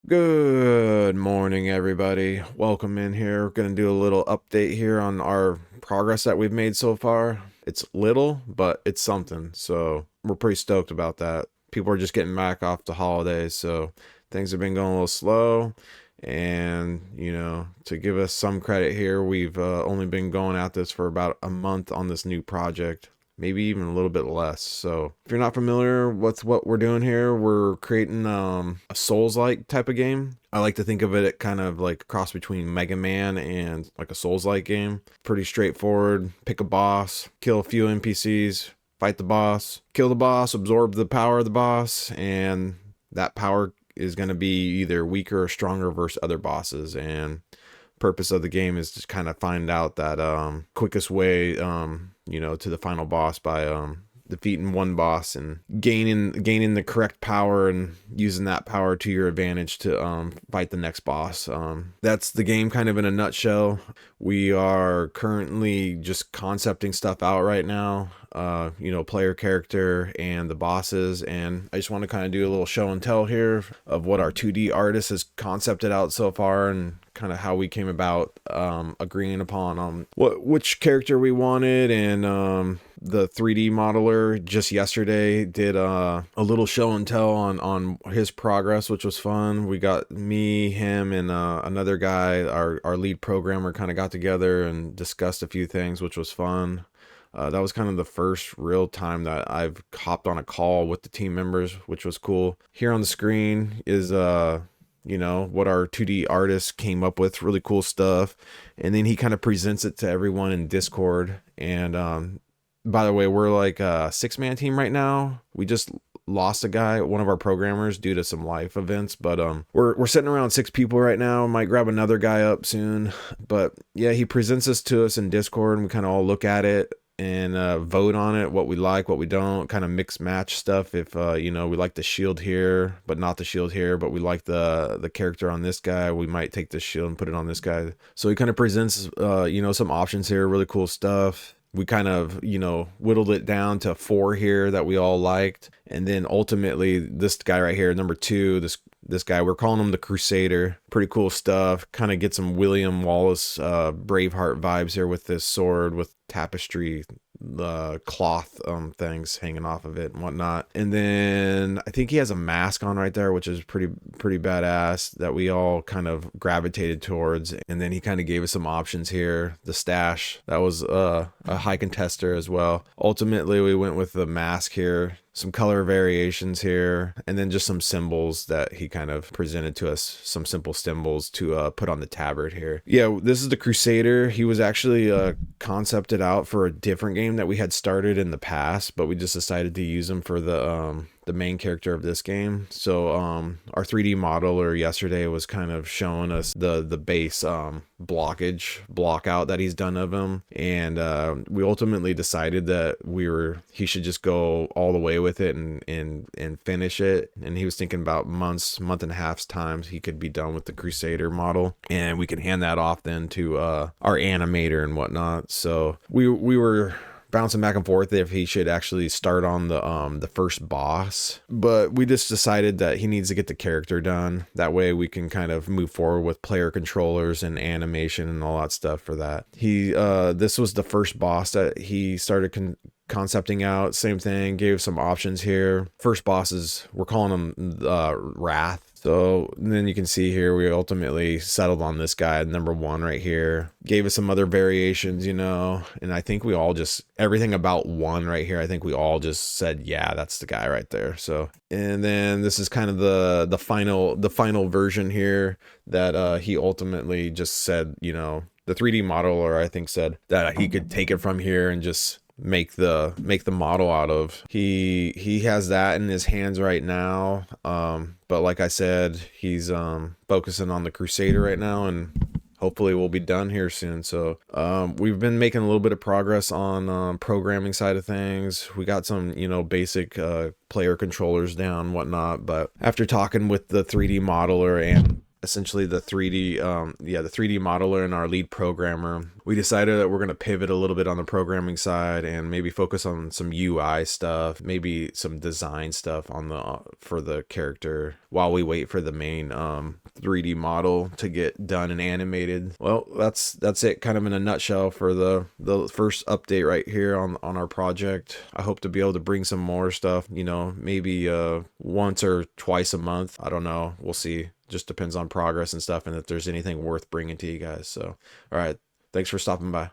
Good morning, everybody. Welcome in here. We're going to do a little update here on our progress that we've made so far. It's little, but it's something. So we're pretty stoked about that. People are just getting back off the holidays, so things have been going a little slow. And, to give us some credit here, we've only been going at this for about a month on this new project, maybe even a little bit less. So if you're not familiar with what we're doing here, we're creating a Souls-like type of game. I like to think of it kind of like a cross between Mega Man and like a Souls-like game. Pretty straightforward. Pick a boss, kill a few NPCs, fight the boss, kill the boss, absorb the power of the boss, and that power is going to be either weaker or stronger versus other bosses. And purpose of the game is to kind of find out that quickest way to the final boss by defeating one boss and gaining the correct power and using that power to your advantage to fight the next boss. That's the game kind of in a nutshell. We are currently just concepting stuff out right now, player character and the bosses, and I just want to kind of do a little show and tell here of what our 2D artist has concepted out so far and kind of how we came about agreeing upon which character we wanted. And the 3D modeler just yesterday did a little show and tell on his progress, which was fun. We got me, him, and another guy, our lead programmer, kind of got together and discussed a few things, which was fun. That was kind of the first real time that I've hopped on a call with the team members, which was cool. Here on the screen is what our 2D artist came up with, really cool stuff. And then he kind of presents it to everyone in Discord. And by the way, we're like a 6-man team right now. We just lost a guy, one of our programmers, due to some life events, but we're sitting around 6 people right now. Might grab another guy up soon. But yeah, he presents this to us in Discord, and we kind of all look at it and vote on it, what we like, what we don't, kind of mix match stuff. If we like the shield here but not the shield here, but we like the character on this guy, we might take this shield and put it on this guy. So he kind of presents some options here, really cool stuff. We kind of whittled it down to 4 here that we all liked, and then ultimately this guy right here, number 2, this guy, we're calling him the Crusader. Pretty cool stuff. Kind of get some William Wallace Braveheart vibes here with this sword with tapestry cloth things hanging off of it and whatnot. And then I think he has a mask on right there, which is pretty badass, that we all kind of gravitated towards. And then he kind of gave us some options here. The stash, that was a high contester as well. Ultimately we went with the mask here, some color variations here, and then just some symbols that he kind of presented to us, some simple symbols to put on the tabard here. Yeah, this is the Crusader. He was actually concepted out for a different game that we had started in the past, but we just decided to use him for the main character of this game. So our 3D modeler yesterday was kind of showing us the base block out that he's done of him, and we ultimately decided that he should just go all the way with it and finish it. And he was thinking about month and a half's time he could be done with the Crusader model, and we could hand that off then to our animator and whatnot. So we were bouncing back and forth if he should actually start on the first boss, but we just decided that he needs to get the character done. That way we can kind of move forward with player controllers and animation and all that stuff for that. This was the first boss that he started concepting out. Same thing, gave some options here. First bosses, we're calling them Wrath. So then you can see here, we ultimately settled on this guy, number 1 right here. Gave us some other variations, and I think we all just, everything about 1 right here, I think we all just said, yeah, that's the guy right there. So, and then this is kind of the final version here that he ultimately just said, the 3D modeler, I think, said that he could take it from here and just make the model out of. He has that in his hands right now, but like I said, he's focusing on the Crusader right now, and hopefully we'll be done here soon. So we've been making a little bit of progress on programming side of things. We got some basic player controllers down, whatnot, but after talking with the 3D modeler and essentially the 3D, the 3D modeler and our lead programmer. We decided that we're going to pivot a little bit on the programming side and maybe focus on some UI stuff, maybe some design stuff on the for the character while we wait for the main 3D model to get done and animated. Well, that's it kind of in a nutshell for the first update right here on our project. I hope to be able to bring some more stuff, maybe once or twice a month. I don't know. We'll see. Just depends on progress and stuff and if there's anything worth bringing to you guys. So, all right. Thanks for stopping by.